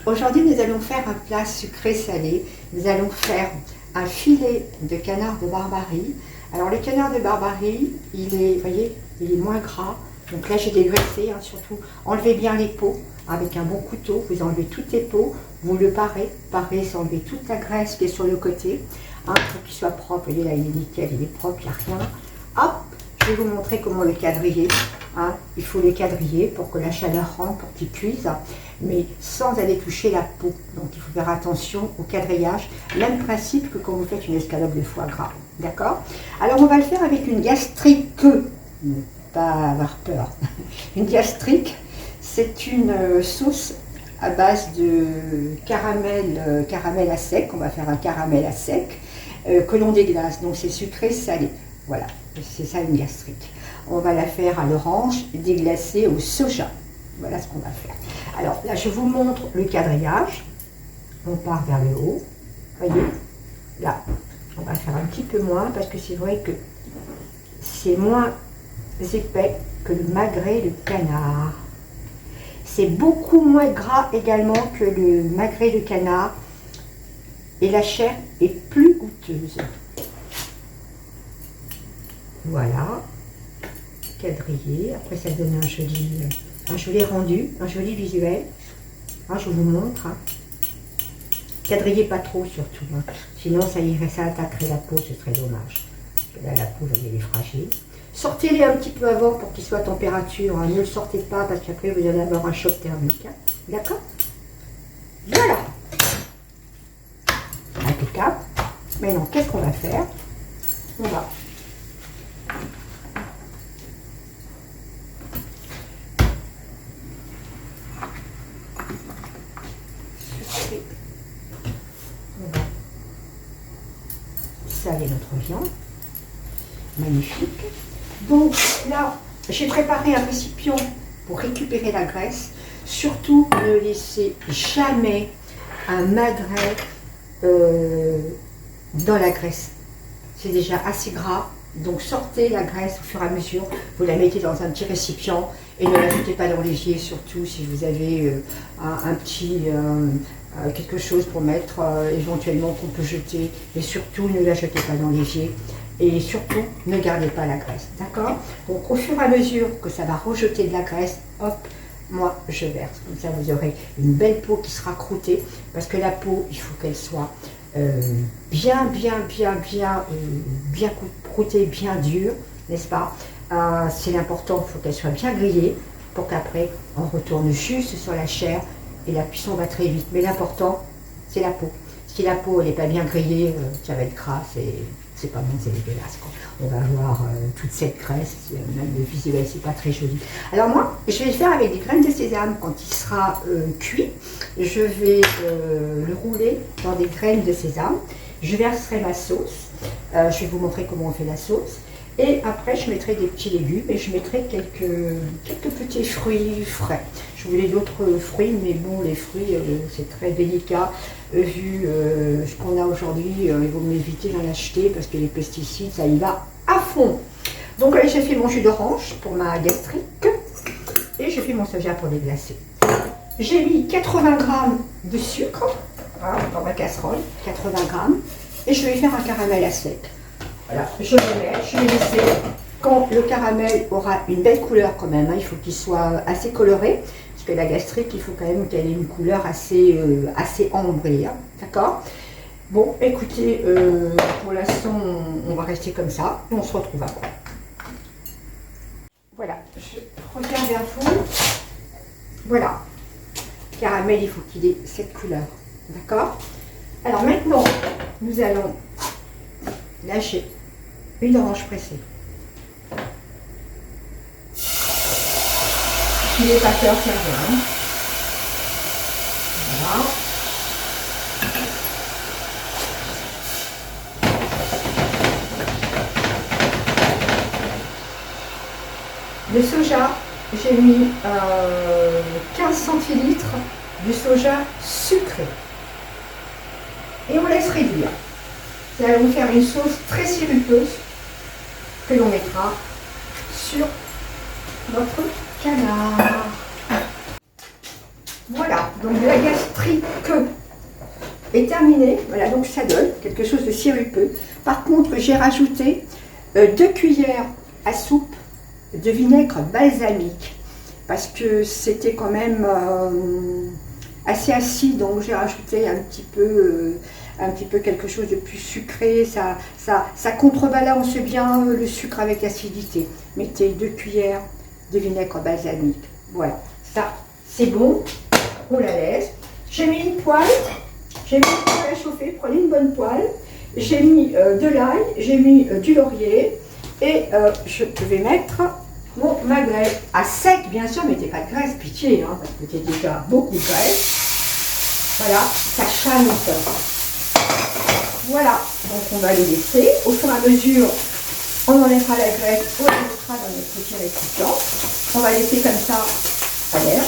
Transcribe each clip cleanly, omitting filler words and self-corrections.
Aujourd'hui, nous allons faire un plat sucré-salé. Nous allons faire un filet de canard de Barbarie. Alors, le canard de Barbarie, il est, vous voyez, il est moins gras. Donc là, j'ai dégraissé, surtout. Enlevez bien les peaux avec un bon couteau. Vous enlevez toutes les peaux, vous le parez. Parez, c'est enlever toute la graisse qui est sur le côté. Pour qu'il soit propre. Vous voyez, là, il est nickel, il est propre, il n'y a rien. Hop, je vais vous montrer comment le quadriller. Il faut le quadriller pour que la chaleur rentre, pour qu'il cuise, mais sans aller toucher la peau. Donc il faut faire attention au quadrillage. Même principe que quand vous faites une escalope de foie gras. D'accord? Alors on va le faire avec une gastrique. Ne pas avoir peur. Une gastrique, c'est une sauce à base de caramel à sec. On va faire un caramel à sec que l'on déglace. Donc c'est sucré salé. Voilà, c'est ça une gastrique. On va la faire à l'orange, déglacée au soja. Voilà ce qu'on va faire. Alors là, je vous montre le quadrillage. On part vers le haut. Voyez, là, on va faire un petit peu moins parce que c'est vrai que c'est moins épais que le magret de canard. C'est beaucoup moins gras également que le magret de canard. Et la chair est plus goûteuse. Voilà. Quadrillé, après ça donne un joli rendu, un joli visuel. Je vous montre. Quadrillez pas trop surtout, sinon ça irait, ça attaquerait la peau, ce serait dommage. Parce que là la peau, elle est fragile. Sortez-les un petit peu avant pour qu'ils soient à température. Ne le sortez pas parce qu'après vous allez avoir un choc thermique. D'accord? Voilà. Impeccable. Maintenant, qu'est-ce qu'on va faire? On va saler notre viande. Magnifique. Donc là, j'ai préparé un récipient pour récupérer la graisse. Surtout, ne laissez jamais un magret dans la graisse. C'est déjà assez gras. Donc sortez la graisse au fur et à mesure. Vous la mettez dans un petit récipient et ne la jetez pas dans l'évier, surtout si vous avez un petit... quelque chose pour mettre éventuellement qu'on peut jeter, et surtout ne la jetez pas dans l'évier et surtout ne gardez pas la graisse, d'accord? Donc au fur et à mesure que ça va rejeter de la graisse, hop, moi je verse, comme ça vous aurez une belle peau qui sera croûtée, parce que la peau il faut qu'elle soit bien croûtée, bien dure, n'est-ce pas? C'est l'important, il faut qu'elle soit bien grillée pour qu'après on retourne juste sur la chair. Et la cuisson va très vite, mais l'important, c'est la peau. Si la peau n'est pas bien grillée, ça va être gras, c'est pas bon, c'est dégueulasse, quoi. On va avoir toute cette graisse, même le visuel, c'est pas très joli. Alors moi, je vais le faire avec des graines de sésame. Quand il sera cuit, je vais le rouler dans des graines de sésame. Je verserai ma sauce. Je vais vous montrer comment on fait la sauce. Et après, je mettrai des petits légumes et je mettrai quelques petits fruits frais. Je voulais d'autres fruits, mais bon, les fruits, c'est très délicat. Vu ce qu'on a aujourd'hui, il vaut mieux éviter d'en acheter parce que les pesticides, ça y va à fond. Donc là, j'ai fait mon jus d'orange pour ma gastrique et j'ai fait mon soja pour déglacer. J'ai mis 80 g de sucre dans ma casserole, 80 g, et je vais faire un caramel à sec. Voilà, je vais laisser, quand le caramel aura une belle couleur quand même, il faut qu'il soit assez coloré, parce que la gastrique, il faut quand même qu'elle ait une couleur assez ambrée, d'accord? Bon, écoutez, pour l'instant, on va rester comme ça, et on se retrouve après. Voilà, je reviens vers vous. Voilà, caramel, il faut qu'il ait cette couleur, d'accord? Alors maintenant, nous allons lâcher une orange pressée. Il n'est pas peur, c'est rien. Voilà. Le soja, j'ai mis 15 centilitres de soja sucré. Et on laisse réduire. Nous allons faire une sauce très sirupeuse que l'on mettra sur notre canard. Voilà, donc la gastrique est terminée. Voilà, donc ça donne quelque chose de sirupeux. Par contre, j'ai rajouté 2 cuillères à soupe de vinaigre balsamique parce que c'était quand même assez acide, donc j'ai rajouté un petit peu quelque chose de plus sucré. Ça contrebalance bien le sucre avec l'acidité. Mettez 2 cuillères de vinaigre balsamique. Voilà, ça c'est bon. On la laisse. J'ai mis une poêle. J'ai mis une poêle à chauffer. Prenez une bonne poêle. J'ai mis de l'ail. J'ai mis du laurier. Et je vais mettre mon magret à sec, bien sûr. Mettez pas de graisse, pitié, hein, parce que j'ai déjà beaucoup de graisse. Voilà, ça chante. Voilà, donc on va le laisser. Au fur et à mesure, on enlèvera la graisse, on la mettra dans notre petit récipient. On va laisser comme ça à l'air.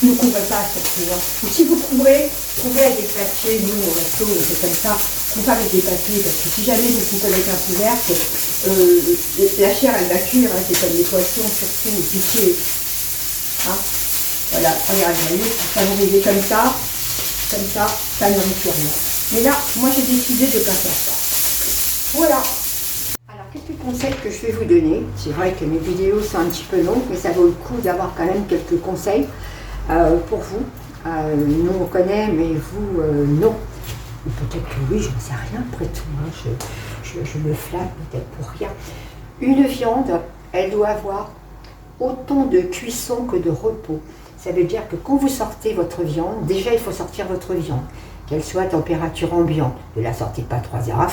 Ne couvrez pas surtout. Ou si vous couvrez avec des papiers, nous au resto, c'est comme ça, couvrez avec des papiers, parce que si jamais vous coupez avec un couvercle, la chair elle va cuire, hein, c'est comme les poissons, surtout, pitié. Hein, voilà, regardez, ça va arriver comme ça ne risque rien. Mais là, moi j'ai décidé de ne pas faire ça. Voilà. Alors, quelques conseils que je vais vous donner. C'est vrai que mes vidéos sont un petit peu longues, mais ça vaut le coup d'avoir quand même quelques conseils pour vous. Nous, on connaît, mais vous, non. Ou peut-être que oui, je ne sais rien après tout. Hein. Je me flatte peut-être pour rien. Une viande, elle doit avoir autant de cuisson que de repos. Ça veut dire que quand vous sortez votre viande, déjà il faut sortir votre viande. Qu'elle soit à température ambiante. Ne la sortez pas 3 heures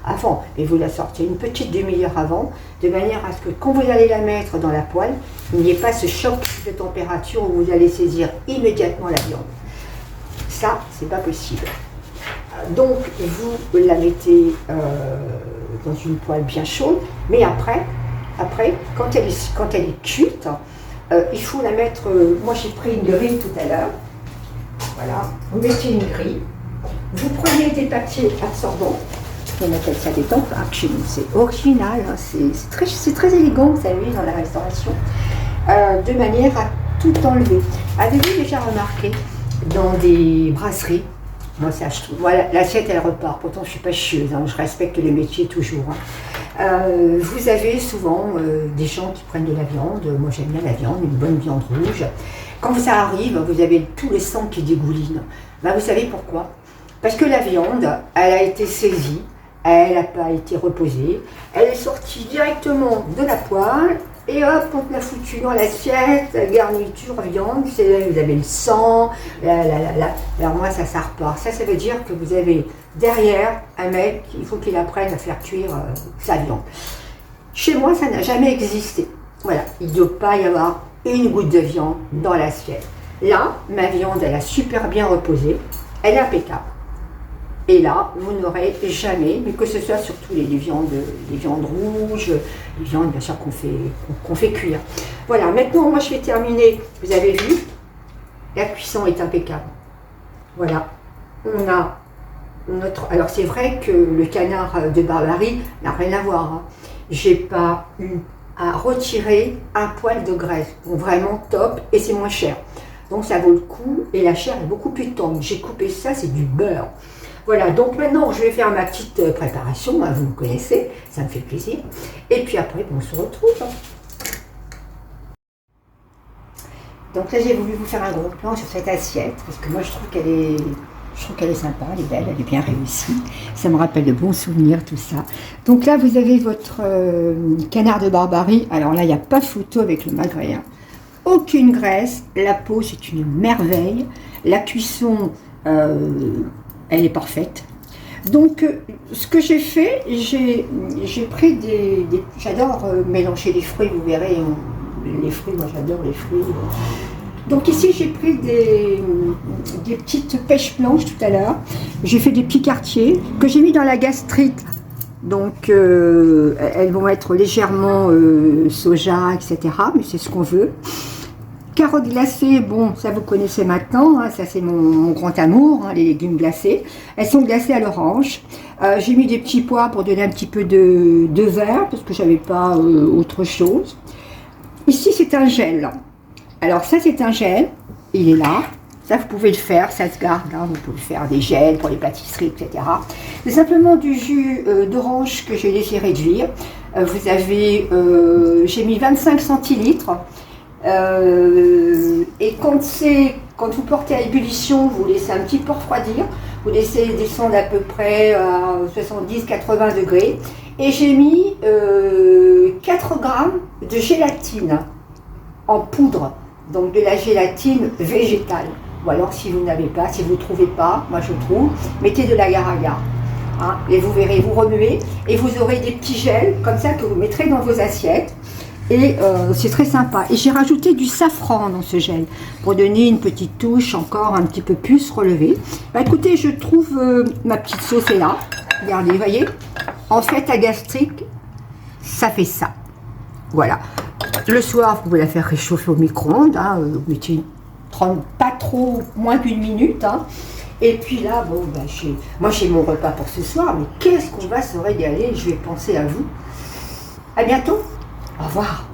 avant, mais vous la sortez une petite demi-heure avant, de manière à ce que quand vous allez la mettre dans la poêle, il n'y ait pas ce choc de température où vous allez saisir immédiatement la viande. Ça, c'est pas possible. Donc, vous la mettez dans une poêle bien chaude, mais après quand elle est cuite, il faut la mettre. Moi, j'ai pris une grille tout à l'heure. Voilà, vous mettez une grille, vous prenez des papiers absorbants, on appelle ça des tampes, chez nous c'est original, hein, c'est très élégant, vous savez, dans la restauration, de manière à tout enlever. Avez-vous déjà remarqué dans des brasseries, moi l'assiette elle repart, pourtant je ne suis pas chieuse, hein, je respecte les métiers toujours. Hein. Vous avez souvent des gens qui prennent de la viande, moi j'aime bien la viande, une bonne viande rouge. Quand ça arrive, vous avez tout le sang qui dégouline. Ben, vous savez pourquoi? Parce que la viande, elle a été saisie, elle n'a pas été reposée, elle est sortie directement de la poêle, et hop, on l'a foutue dans l'assiette, garniture, viande, vous avez le sang, alors moi ça repart. Ça veut dire que vous avez derrière un mec, il faut qu'il apprenne à faire cuire sa viande. Chez moi, ça n'a jamais existé. Voilà, il ne doit pas y avoir une goutte de viande dans l'assiette. Là, ma viande, elle a super bien reposé, elle est impeccable. Et là, vous n'aurez jamais, mais que ce soit surtout les viandes rouges, les viandes bien sûr qu'on fait cuire. Voilà, maintenant, moi je vais terminer. Vous avez vu, la cuisson est impeccable. Voilà, on a notre. Alors c'est vrai que le canard de Barbarie n'a rien à voir. Hein. J'ai pas eu à retirer un poil de graisse. Donc vraiment top et c'est moins cher. Donc ça vaut le coup et la chair est beaucoup plus tendre. J'ai coupé ça, c'est du beurre. Voilà, donc maintenant je vais faire ma petite préparation, vous me connaissez, ça me fait plaisir. Et puis après, on se retrouve. Donc là j'ai voulu vous faire un gros plan sur cette assiette, parce que moi je trouve qu'elle est sympa, elle est belle, elle est bien réussie. Ça me rappelle de bons souvenirs, tout ça. Donc là, vous avez votre canard de Barbarie. Alors là, il n'y a pas photo avec le magret. Hein. Aucune graisse. La peau, c'est une merveille. La cuisson, elle est parfaite. Donc, ce que j'ai fait, j'ai pris j'adore mélanger les fruits, vous verrez. Les fruits, moi j'adore les fruits. Donc ici j'ai pris des petites pêches blanches tout à l'heure. J'ai fait des petits quartiers que j'ai mis dans la gastrite. Donc elles vont être légèrement soja, etc. Mais c'est ce qu'on veut. Carottes glacées, bon ça vous connaissez maintenant. Hein, ça c'est mon grand amour, hein, les légumes glacés. Elles sont glacées à l'orange. J'ai mis des petits pois pour donner un petit peu de vert parce que j'avais pas autre chose. Ici c'est un gel. Alors ça c'est un gel, il est là, Ça, vous pouvez le faire, ça se garde. Hein. Vous pouvez faire des gels pour les pâtisseries, etc. C'est simplement du jus d'orange que j'ai laissé réduire. Vous avez, j'ai mis 25 centilitres. Et quand vous portez à ébullition, vous laissez un petit peu refroidir. Vous laissez descendre à peu près à 70-80 degrés. Et j'ai mis 4 grammes de gélatine en poudre. Donc de la gélatine végétale. Ou alors si vous n'avez pas, si vous ne trouvez pas, moi je trouve, mettez de l'agar-agar. Hein, et vous verrez, vous remuez et vous aurez des petits gels comme ça que vous mettrez dans vos assiettes. Et c'est très sympa. Et j'ai rajouté du safran dans ce gel pour donner une petite touche encore un petit peu plus relevée. Bah, écoutez, je trouve ma petite sauce est là. Regardez, vous voyez. En fait, à gastrique, ça fait ça. Voilà. Le soir, vous pouvez la faire réchauffer au micro-ondes. Hein, vous mettez pas trop, moins d'une minute. Hein. Et puis là, bon, bah, moi j'ai mon repas pour ce soir, mais qu'est-ce qu'on va se régaler. Je vais penser à vous. À bientôt. Au revoir.